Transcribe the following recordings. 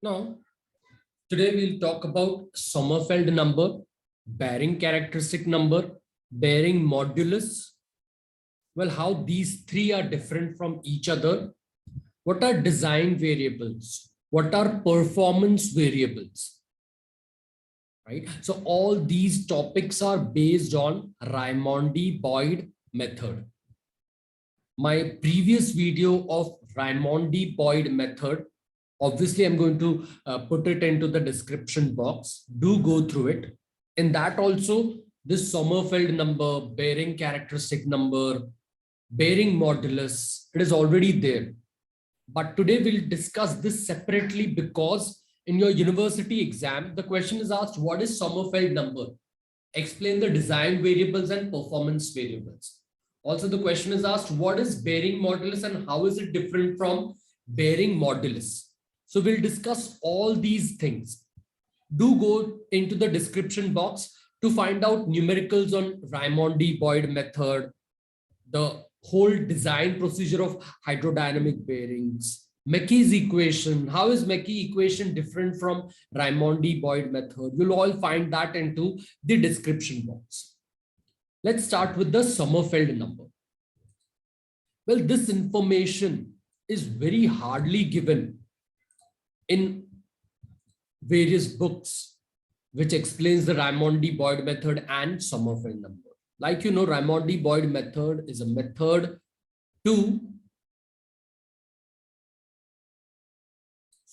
Now, today we'll talk about Sommerfeld number, bearing characteristic number, bearing modulus. Well, how these three are different from each other. What are design variables? What are performance variables? Right? So all these topics are based on Raimondi-Boyd method. My previous video of Raimondi-Boyd method, obviously I'm going to put it into the description box. Do go through it. In that also, this Sommerfeld number, bearing characteristic number, bearing modulus, it is already there. But today we'll discuss this separately because in your university exam, the question is asked, what is Sommerfeld number? Explain the design variables and performance variables. Also, the question is asked, what is bearing modulus and how is it different from bearing modulus? So we'll discuss all these things. Do go into the description box to find out numericals on Raimondi-Boyd method, the whole design procedure of hydrodynamic bearings, Mackey's equation. How is Mackey equation different from Raimondi-Boyd method? You'll all find that into the description box. Let's start with the Sommerfeld number. Well, this information is very hardly given in various books, which explains the Raimondi-Boyd method and Sommerfeld number. Like you know, Raimondi-Boyd method is a method to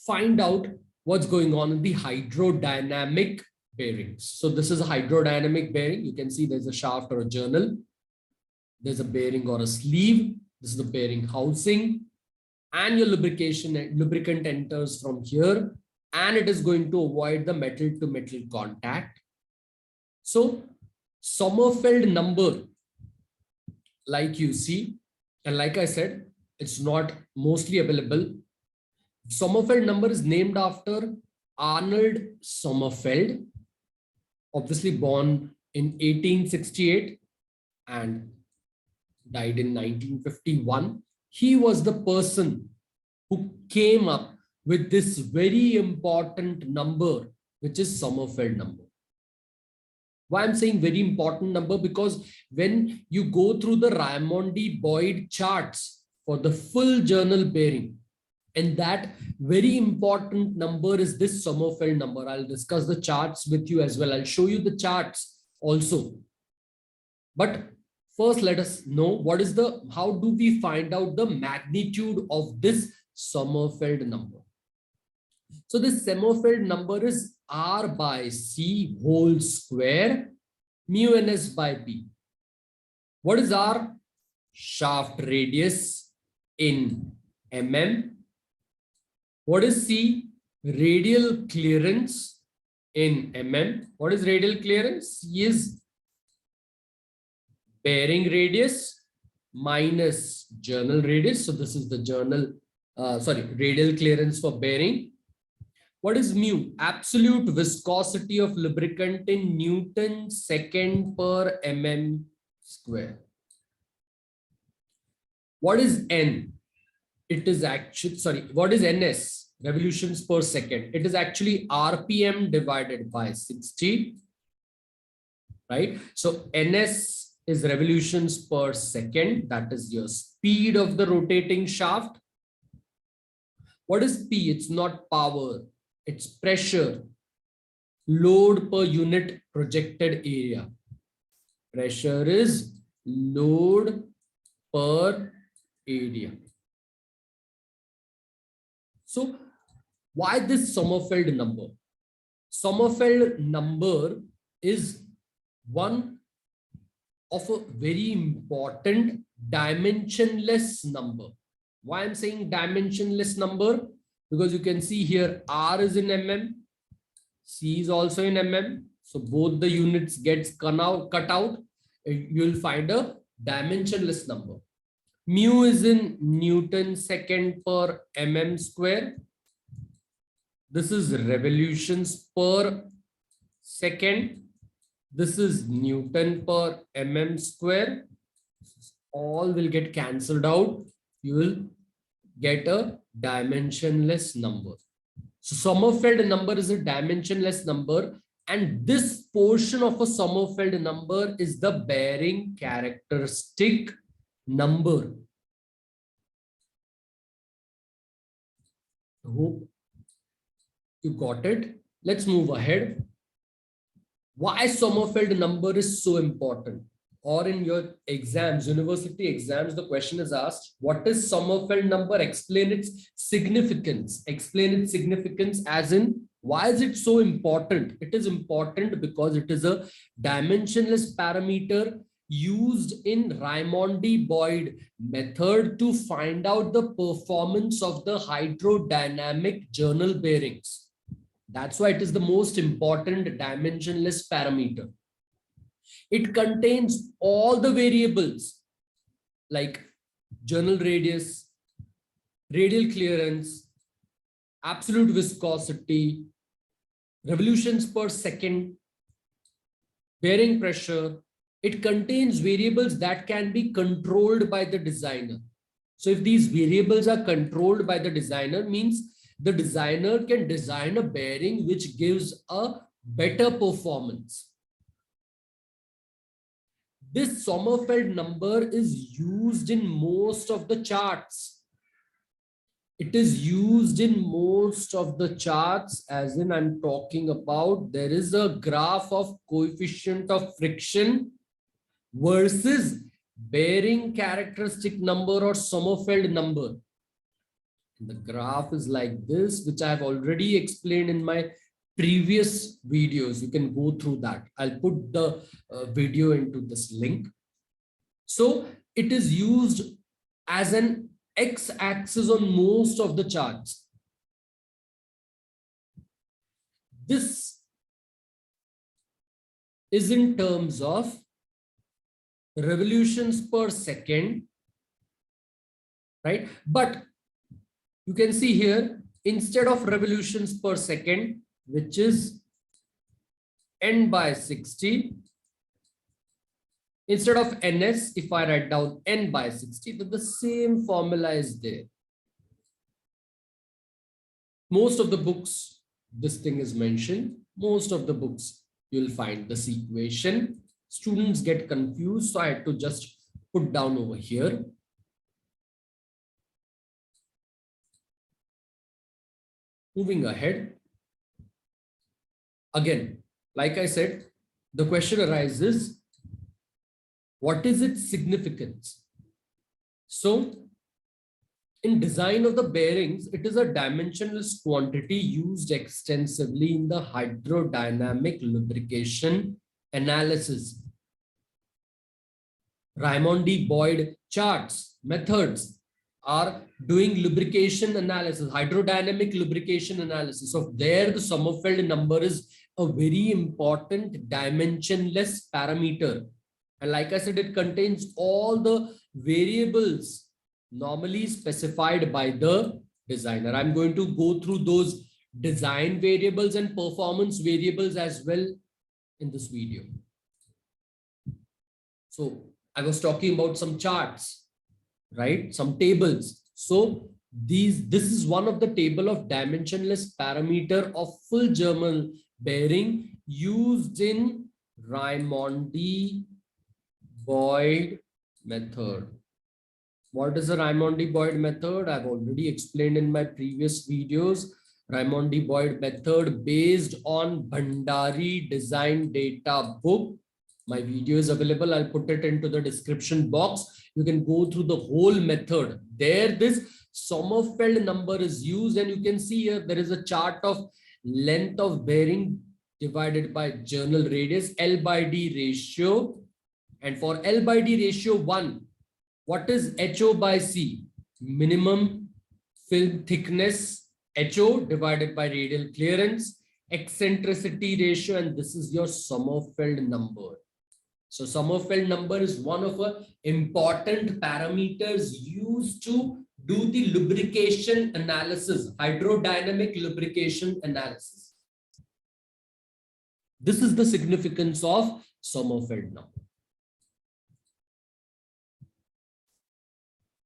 find out what's going on in the hydrodynamic bearings. So this is a hydrodynamic bearing. You can see there's a shaft or a journal. There's a bearing or a sleeve. This is the bearing housing. And your lubricant enters from here. And it is going to avoid the metal-to-metal contact. So Sommerfeld number, like you see, and like I said, it's not mostly available. Sommerfeld number is named after Arnold Sommerfeld, obviously born in 1868 and died in 1951. He was the person who came up with this very important number, which is Sommerfeld number. Why I'm saying very important number? Because when you go through the Raimondi-Boyd charts for the full journal bearing, and that very important number is this Sommerfeld number. I'll discuss the charts with you as well. I'll show you the charts also. But first, let us know how do we find out the magnitude of this Sommerfeld number? So this Sommerfeld number is R by C whole square mu ns by P. What is R? Shaft radius in mm. What is C? Radial clearance in mm. What is radial clearance? C is bearing radius minus journal radius. So this is the radial clearance for bearing. What is mu? Absolute viscosity of lubricant in Newton second per mm square. What is N? It is actually, what is NS? Revolutions per second. It is actually RPM divided by 60, right? So NS is revolutions per second. That is your speed of the rotating shaft. What is P? It's not power. It's pressure. Load per unit projected area. Pressure is load per area. So why this Sommerfeld number? Sommerfeld number is one of a very important dimensionless number. Why I'm saying dimensionless number? Because you can see here R is in mm, C is also in mm. So both the units gets cut out. You'll find a dimensionless number. Mu is in Newton second per mm square. This is revolutions per second. This is Newton per mm square. All will get cancelled out. You will get a dimensionless number. So Sommerfeld number is a dimensionless number, and this portion of a Sommerfeld number is the bearing characteristic number. I hope you got it. Let's move ahead. Why Sommerfeld number is so important? Or in your exams, university exams, the question is asked, what is Sommerfeld number? Explain its significance. Explain its significance as in, why is it so important? It is important because it is a dimensionless parameter used in Raimondi-Boyd method to find out the performance of the hydrodynamic journal bearings. That's why it is the most important dimensionless parameter. It contains all the variables like journal radius, radial clearance, absolute viscosity, revolutions per second, bearing pressure. It contains variables that can be controlled by the designer. So if these variables are controlled by the designer, means the designer can design a bearing which gives a better performance. This Sommerfeld number is used in most of the charts. It is used in most of the charts, as in I'm talking about, there is a graph of coefficient of friction versus bearing characteristic number or Sommerfeld number. The graph is like this, which I've already explained in my previous videos. You can go through that. I'll put the video into this link. So it is used as an x-axis on most of the charts. This is in terms of revolutions per second, right? But you can see here, instead of revolutions per second, which is n by 60, instead of ns, if I write down n by 60, then the same formula is there. Most of the books, this thing is mentioned. Most of the books, you'll find this equation. Students get confused, so I had to just put down over here. Moving ahead. Again, like I said, the question arises, what is its significance? So, in design of the bearings, it is a dimensionless quantity used extensively in the hydrodynamic lubrication analysis. Raimondi-Boyd charts, methods are doing lubrication analysis, hydrodynamic lubrication analysis. So there the Sommerfeld number is a very important dimensionless parameter. And like I said, it contains all the variables normally specified by the designer. I'm going to go through those design variables and performance variables as well in this video. So I was talking about some charts, right? Some tables. So this is one of the table of dimensionless parameter of full journal bearing used in Raimondi-Boyd method. What is the Raimondi-Boyd method? I've already explained in my previous videos. Raimondi-Boyd method based on Bhandari design data book. My video is available. I'll put it into the description box. You can go through the whole method. There, this Sommerfeld number is used, and you can see here there is a chart of length of bearing divided by journal radius, L by D ratio. And for L by D ratio 1, what is HO by C? Minimum film thickness, HO divided by radial clearance, eccentricity ratio, and this is your Sommerfeld number. So Sommerfeld number is one of the important parameters used to do the lubrication analysis, hydrodynamic lubrication analysis. This is the significance of Sommerfeld number.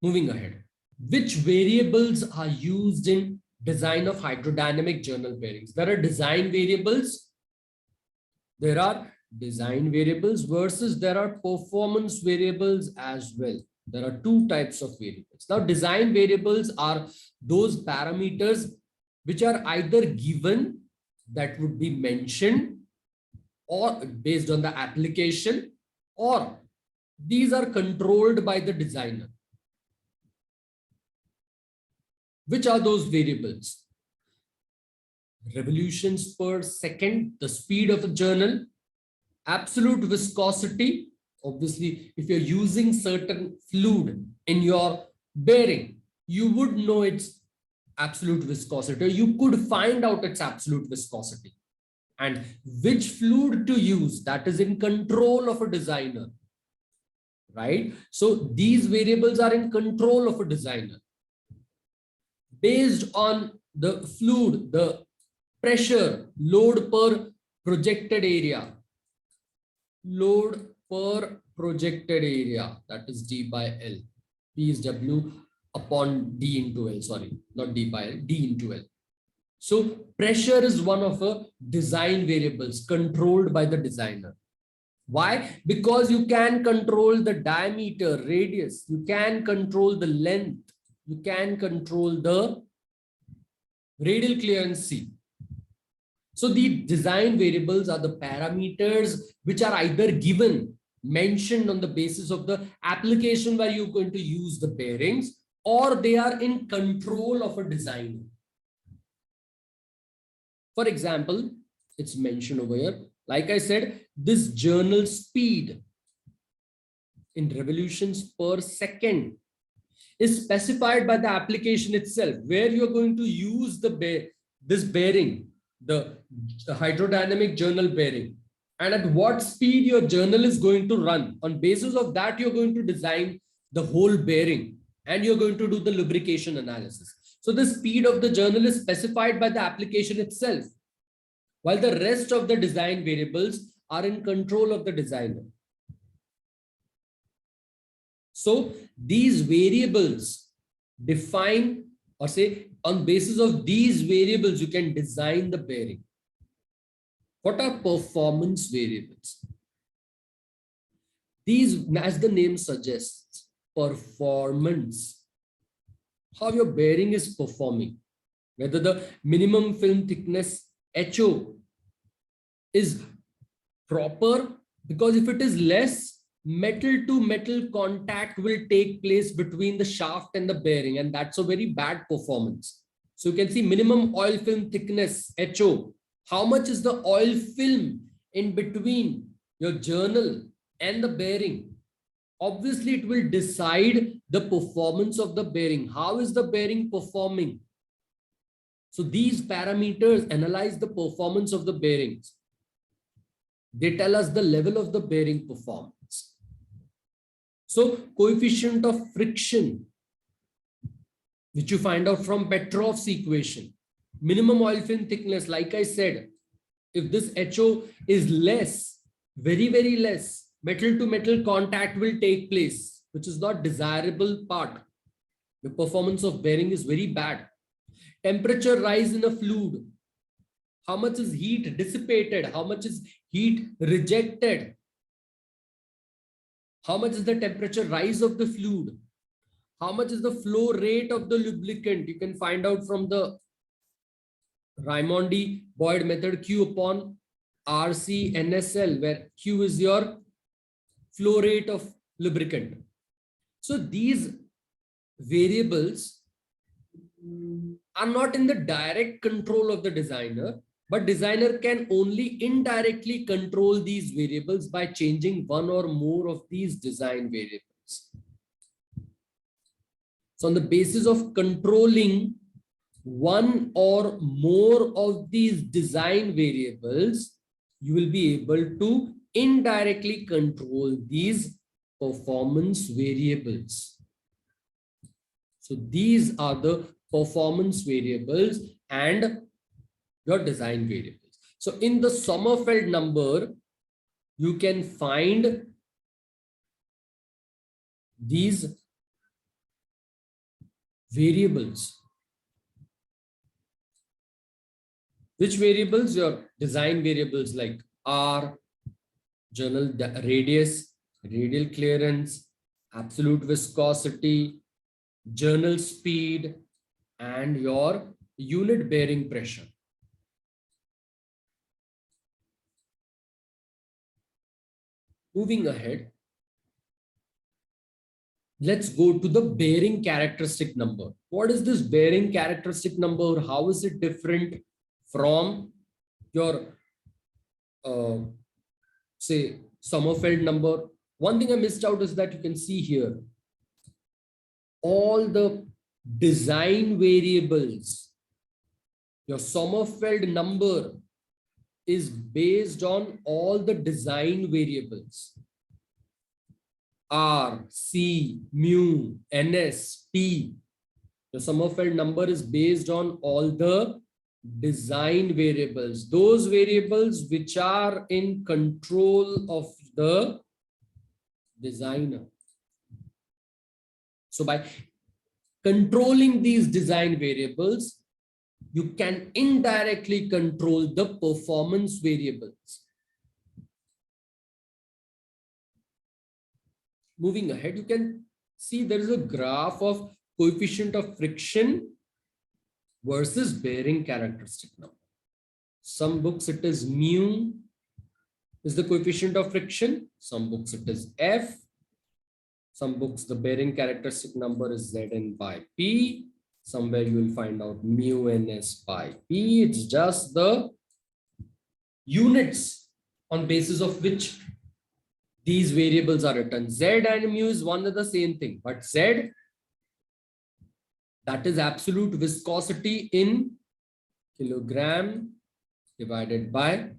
Moving ahead, which variables are used in design of hydrodynamic journal bearings. There are design variables. There are design variables versus there are performance variables as well. There are two types of variables. Now, design variables are those parameters which are either given, that would be mentioned, or based on the application, or these are controlled by the designer. Which are those variables? Revolutions per second, the speed of a journal, absolute viscosity. Obviously, if you're using certain fluid in your bearing, you would know its absolute viscosity. You could find out its absolute viscosity. And which fluid to use, that is in control of a designer, right? So these variables are in control of a designer. Based on the fluid, the pressure, load per projected area, load per projected area, that is D by L. P is W upon D into L, sorry, not D by L, D into L. So pressure is one of the design variables controlled by the designer. Why? Because you can control the diameter, radius, you can control the length, you can control the radial clearance C. So the design variables are the parameters which are either given, mentioned on the basis of the application where you're going to use the bearings, or they are in control of a designer. For example, it's mentioned over here. Like I said, this journal speed in revolutions per second is specified by the application itself, where you're going to use this bearing, the hydrodynamic journal bearing, and at what speed your journal is going to run. On basis of that, you're going to design the whole bearing and you're going to do the lubrication analysis. So the speed of the journal is specified by the application itself, while the rest of the design variables are in control of the designer. So these variables define, or say on basis of these variables, you can design the bearing. What are performance variables? These, as the name suggests, performance. How your bearing is performing. Whether the minimum film thickness HO is proper, because if it is less, metal to metal contact will take place between the shaft and the bearing, and that's a very bad performance. So you can see minimum oil film thickness HO. How much is the oil film in between your journal and the bearing? Obviously, it will decide the performance of the bearing. How is the bearing performing? So these parameters analyze the performance of the bearings. They tell us the level of the bearing performance. So coefficient of friction, which you find out from Petrov's equation. Minimum oil film thickness, like I said, if this HO is less, very, very less, metal to metal contact will take place, which is not desirable part. The performance of bearing is very bad. Temperature rise in a fluid. How much is heat dissipated? How much is heat rejected? How much is the temperature rise of the fluid? How much is the flow rate of the lubricant? You can find out from the Raimondi-Boyd method, Q upon RC NSL, where Q is your flow rate of lubricant. So these variables are not in the direct control of the designer, but designer can only indirectly control these variables by changing one or more of these design variables. So on the basis of controlling one or more of these design variables, you will be able to indirectly control these performance variables. So these are the performance variables and your design variables. So in the Sommerfeld number, you can find these variables. Which variables? Your design variables like R, journal radius, radial clearance, absolute viscosity, journal speed, and your unit bearing pressure. Moving ahead, let's go to the bearing characteristic number. What is this bearing characteristic number? How is it different from your say Sommerfeld number? One thing I missed out is that you can see here all the design variables. Your Sommerfeld number is based on all the design variables. R, C, mu, NS, P. The Sommerfeld number is based on all the design variables, those variables which are in control of the designer. So by controlling these design variables, you can indirectly control the performance variables. Moving ahead, you can see there is a graph of coefficient of friction versus bearing characteristic number. Some books it is mu is the coefficient of friction. Some books it is F. Some books the bearing characteristic number is Zn by P. Somewhere you will find out mu ns by P. It's just the units on basis of which these variables are written. Z and mu is one and the same thing, but Z, that is absolute viscosity in kilogram divided by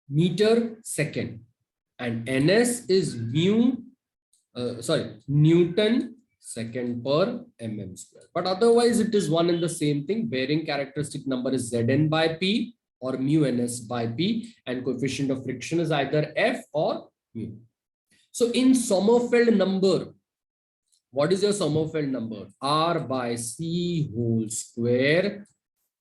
meter second, and ns is Newton second per mm square. But otherwise it is one and the same thing. Bearing characteristic number is Zn by P or mu ns by P, and coefficient of friction is either F or mu. So in Sommerfeld number, what is your Sommerfeld number? R by C whole square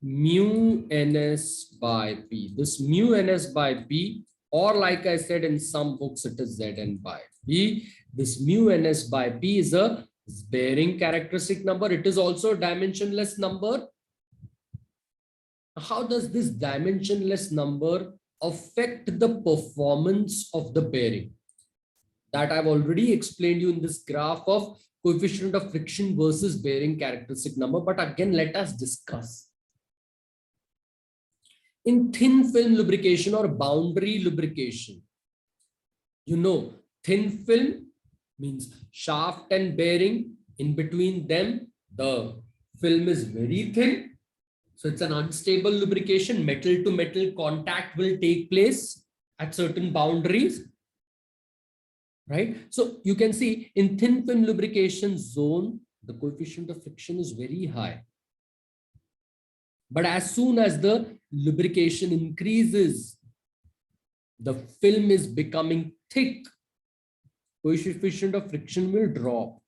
mu ns by P. This mu ns by P, or like I said in some books it is Zn by P. This mu ns by P is a bearing characteristic number. It is also a dimensionless number. How does this dimensionless number affect the performance of the bearing? That I've already explained you in this graph of coefficient of friction versus bearing characteristic number. But again, let us discuss. In thin film lubrication or boundary lubrication, you know, thin film means shaft and bearing. In between them, the film is very thin. So it's an unstable lubrication. Metal to metal contact will take place at certain boundaries, right? So you can see in thin film lubrication zone, the coefficient of friction is very high. But as soon as the lubrication increases, the film is becoming thick, coefficient of friction will drop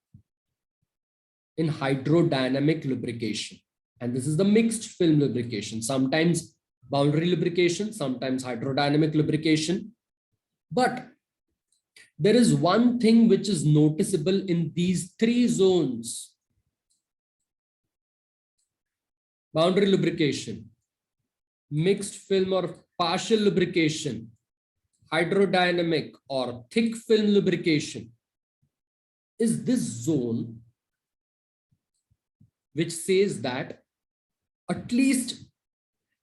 in hydrodynamic lubrication. And this is the mixed film lubrication, sometimes boundary lubrication, sometimes hydrodynamic lubrication. But there is one thing which is noticeable in these three zones: boundary lubrication, mixed film or partial lubrication, hydrodynamic or thick film lubrication, is this zone which says that at least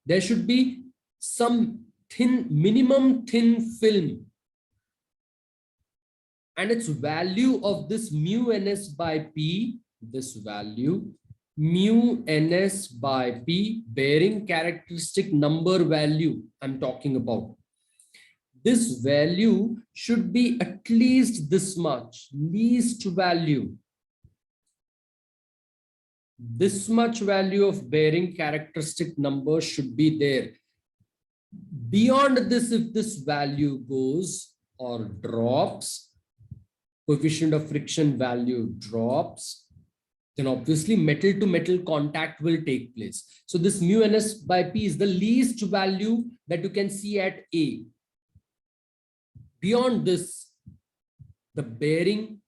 there should be some minimum thin film, and its value of this mu ns by P, this value mu ns by P, bearing characteristic number value I'm talking about, this value should be at least this much, least value. This much value of bearing characteristic number should be there. Beyond this, if this value goes or drops, coefficient of friction value drops, then obviously metal to metal contact will take place. So this mu ns by P is the least value that you can see at A. Beyond this, the bearing,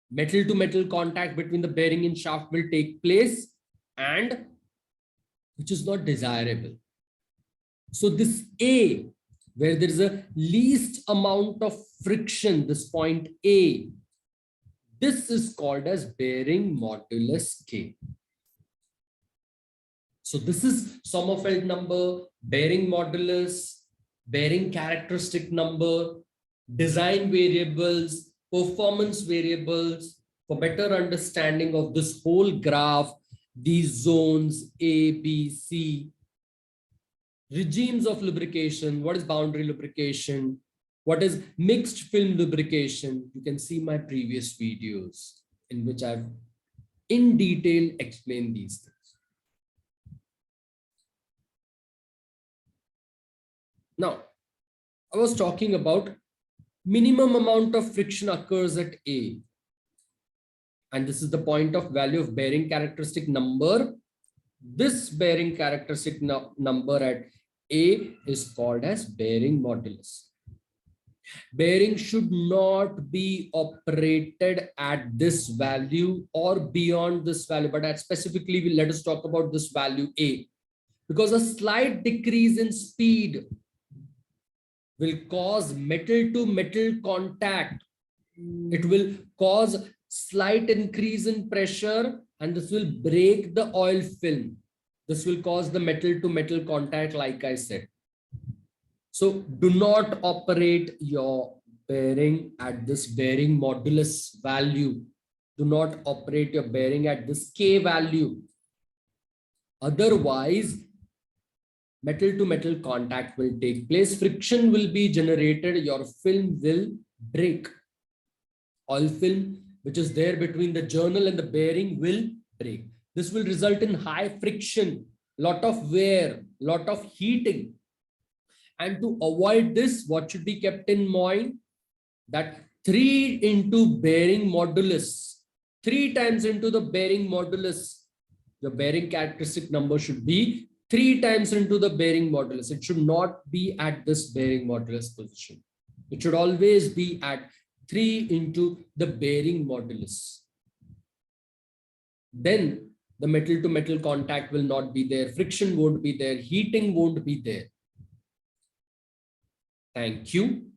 metal to metal contact between the bearing and shaft will take place, and which is not desirable. So this A, where there is a least amount of friction, this point A, this is called as bearing modulus K. So this is Sommerfeld number, bearing modulus, bearing characteristic number, design variables, performance variables. For better understanding of this whole graph, these zones A, B, C, regimes of lubrication, what is boundary lubrication, what is mixed film lubrication. You can see my previous videos in which I've in detail explained these things. Now, I was talking about minimum amount of friction occurs at A. And this is the point of value of bearing characteristic number. This bearing characteristic number at A is called as bearing modulus. Bearing should not be operated at this value or beyond this value, but specifically, let us talk about this value A, because a slight decrease in speed will cause metal to metal contact. It will cause slight increase in pressure, and this will break the oil film. This will cause the metal to metal contact, like I said. So do not operate your bearing at this bearing modulus value. Do not operate your bearing at this K value. Otherwise, metal to metal contact will take place. Friction will be generated. Your film will break. Oil film, which is there between the journal and the bearing, will break. This will result in high friction, lot of wear, lot of heating. And to avoid this, what should be kept in mind? That 3 into bearing modulus, 3 times into the bearing modulus, the bearing characteristic number should be 3 times into the bearing modulus. It should not be at this bearing modulus position. It should always be at 3 into the bearing modulus. Then the metal to metal contact will not be there. Friction won't be there. Heating won't be there. Thank you.